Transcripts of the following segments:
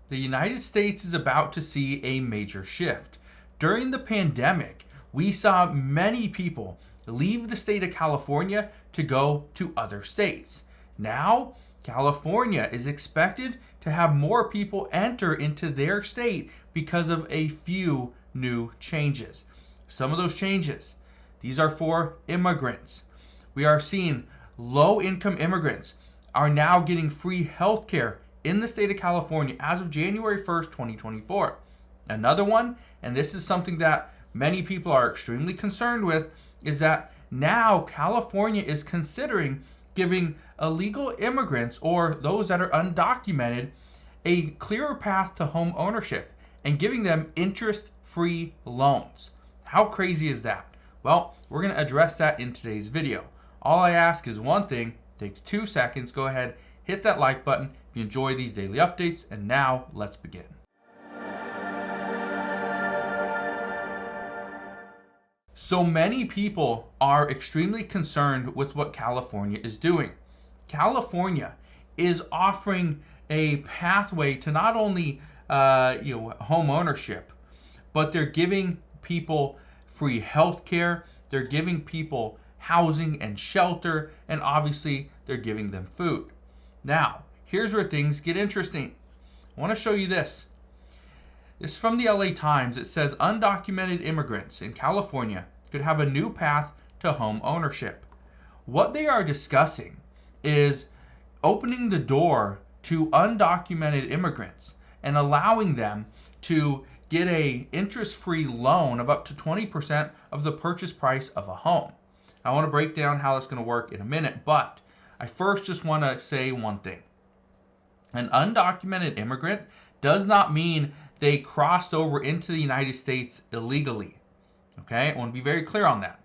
the United States is about to see a major shift. During the pandemic, we saw many people leave the state of California to go to other states. Now, California is expected to have more people enter into their state because of a few new changes. Some of those changes, these are for immigrants. We are seeing low-income immigrants are now getting free health care in the state of California as of January 1st, 2024. Another one, and this is something that many people are extremely concerned with, is that now California is considering giving illegal immigrants or those that are undocumented a clearer path to home ownership and giving them interest-free loans. How crazy is that? Well, we're going to address that in today's video. All I ask is one thing, takes 2 seconds. Go ahead, hit that like button if you enjoy these daily updates. And now let's begin. So many people are extremely concerned with what California is doing. California is offering a pathway to not only home ownership, but they're giving people free health care, they're giving people housing and shelter, and obviously they're giving them food. Now, here's where things get interesting. I want to show you this. This is from the LA Times. It says undocumented immigrants in California could have a new path to home ownership. What they are discussing is opening the door to undocumented immigrants and allowing them to get a interest-free loan of up to 20% of the purchase price of a home. I want to break down how that's going to work in a minute, but I first just want to say one thing. An undocumented immigrant does not mean they crossed over into the United States illegally. Okay, I want to be very clear on that,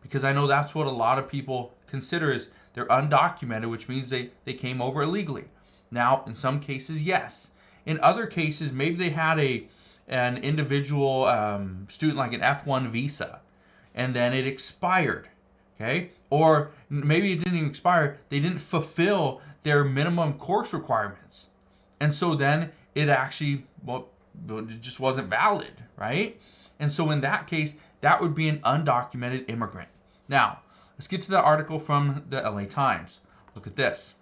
because I know that's what a lot of people consider is they're undocumented, which means they came over illegally. Now, in some cases, yes. In other cases, maybe they had an individual student, like an F1 visa, and then it expired. Okay, or maybe it didn't even expire. They didn't fulfill their minimum course requirements, and so then it actually, it just wasn't valid, right? And so in that case, that would be an undocumented immigrant. Now, let's get to the article from the LA Times. Look at this.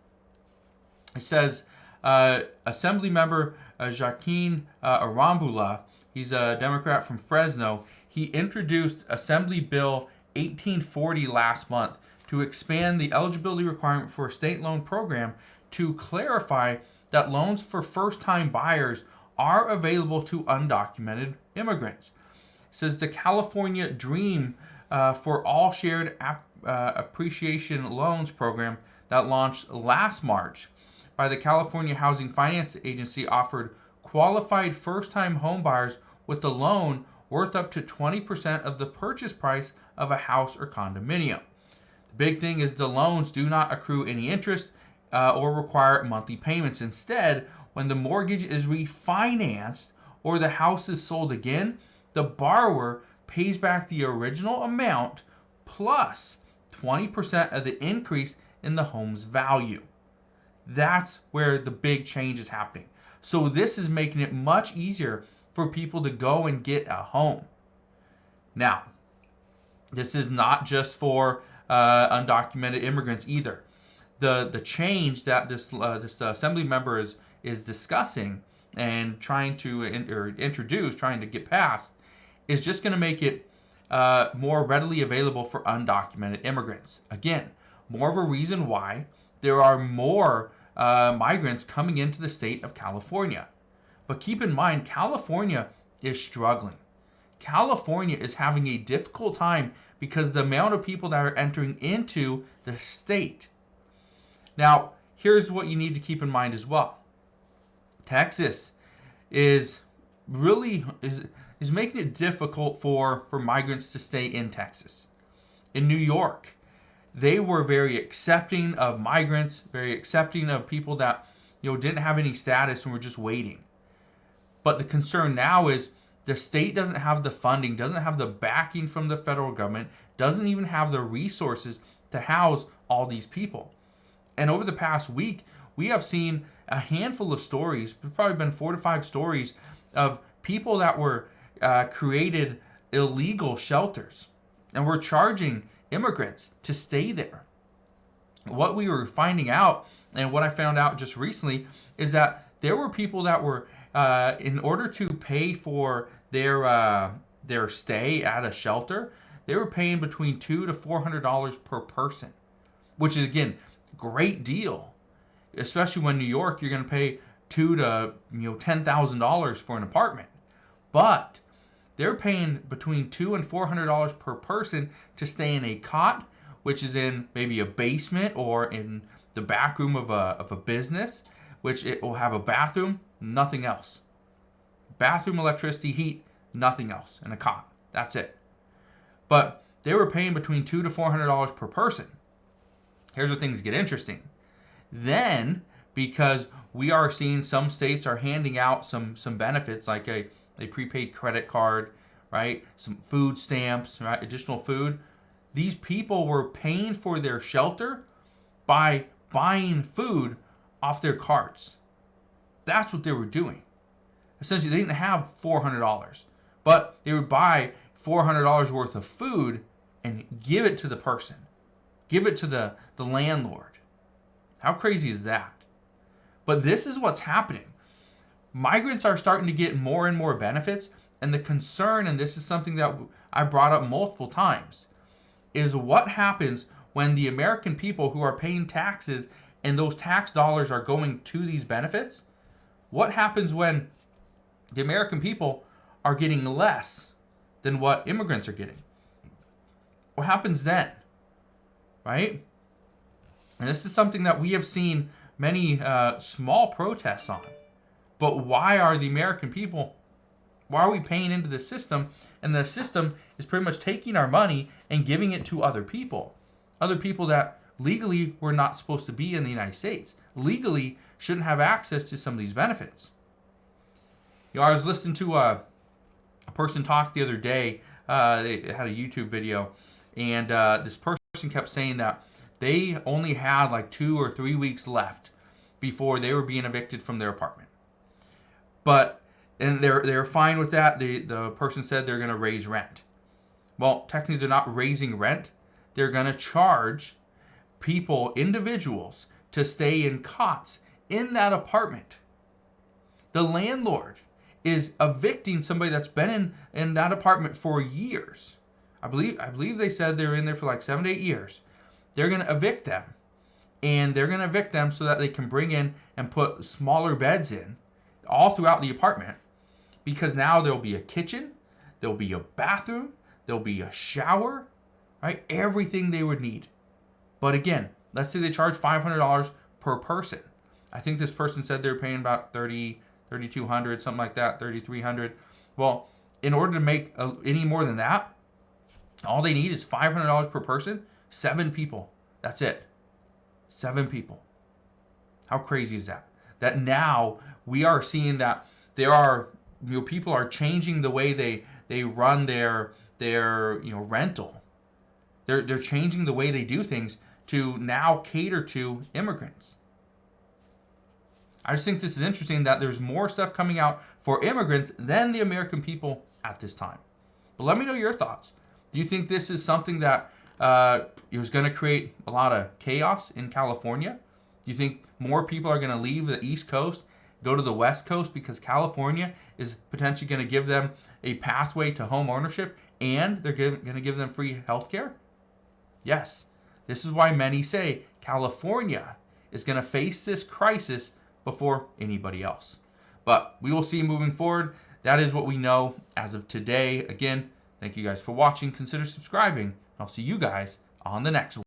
It says, Assembly member Joaquin Arambula, he's a Democrat from Fresno, he introduced Assembly Bill 1840 last month to expand the eligibility requirement for a state loan program to clarify that loans for first-time buyers are available to undocumented immigrants. It says the California Dream for All Shared Appreciation Loans program that launched last March by the California Housing Finance Agency offered qualified first-time homebuyers with a loan worth up to 20% of the purchase price of a house or condominium. The big thing is the loans do not accrue any interest or require monthly payments. Instead, when the mortgage is refinanced or the house is sold again, the borrower pays back the original amount plus 20% of the increase in the home's value. That's where the big change is happening. So this is making it much easier for people to go and get a home. Now, this is not just for undocumented immigrants either. The change that this assembly member is discussing and trying to introduce, trying to get past, is just going to make it more readily available for undocumented immigrants. Again, more of a reason why there are more migrants coming into the state of California. But keep in mind, California is struggling. California is having a difficult time because the amount of people that are entering into the state. Now, here's what you need to keep in mind as well. Texas is making it difficult for migrants to stay in Texas. In New York, they were very accepting of migrants, very accepting of people that didn't have any status and were just waiting. But the concern now is the state doesn't have the funding, doesn't have the backing from the federal government, doesn't even have the resources to house all these people. And over the past week, we have seen a handful of stories, probably been 4 to 5 stories of people that were created illegal shelters and were charging immigrants to stay there. What we were finding out, and what I found out just recently, is that there were people that were, in order to pay for their stay at a shelter, they were paying between $200 to $400 per person, which is, again, great deal. Especially when New York, you're going to pay $2,000 to $10,000 for an apartment. But they're paying between $200 and $400 per person to stay in a cot, which is in maybe a basement or in the back room of a business, which it will have a bathroom, nothing else. Bathroom, electricity, heat, nothing else, and a cot. That's it. But they were paying between $200 to $400 per person. Here's where things get interesting. Then, because we are seeing some states are handing out some benefits, like a prepaid credit card, right? Some food stamps, right? Additional food. These people were paying for their shelter by buying food off their carts. That's what they were doing. Essentially, they didn't have $400, but they would buy $400 worth of food and give it to the person. Give it to the landlord. How crazy is that? But this is what's happening. Migrants are starting to get more and more benefits, and the concern, and this is something that I brought up multiple times, is what happens when the American people who are paying taxes and those tax dollars are going to these benefits. What happens when the American people are getting less than what immigrants are getting? What happens then? Right? And this is something that we have seen many small protests on. But why are the American people, why are we paying into the system? And the system is pretty much taking our money and giving it to other people. Other people that legally were not supposed to be in the United States. Legally shouldn't have access to some of these benefits. I was listening to a person talk the other day. They had a YouTube video. And this person kept saying that they only had like 2 or 3 weeks left before they were being evicted from their apartment. And they're fine with that. The person said they're going to raise rent. Well, technically they're not raising rent. They're going to charge people, individuals, to stay in cots in that apartment. The landlord is evicting somebody that's been in that apartment for years. I believe they said they were in there for like 7 to 8 years. They're going to evict them. And they're going to evict them so that they can bring in and put smaller beds in all throughout the apartment. Because now there'll be a kitchen, there'll be a bathroom, there'll be a shower, right? Everything they would need. But again, let's say they charge $500 per person. I think this person said they're paying about $3,200, something like that, $3,300. Well, in order to make any more than that, all they need is $500 per person, 7 people. That's it. 7 people. How crazy is that? That now we are seeing that there are, people are changing the way they run their rental. They're changing the way they do things to now cater to immigrants. I just think this is interesting that there's more stuff coming out for immigrants than the American people at this time. But let me know your thoughts. Do you think this is something that is going to create a lot of chaos in California? Do you think more people are going to leave the East Coast, go to the West Coast because California is potentially going to give them a pathway to home ownership and they're going to give them free health care? Yes. This is why many say California is going to face this crisis before anybody else. But we will see moving forward. That is what we know as of today. Again, thank you guys for watching. Consider subscribing. I'll see you guys on the next one.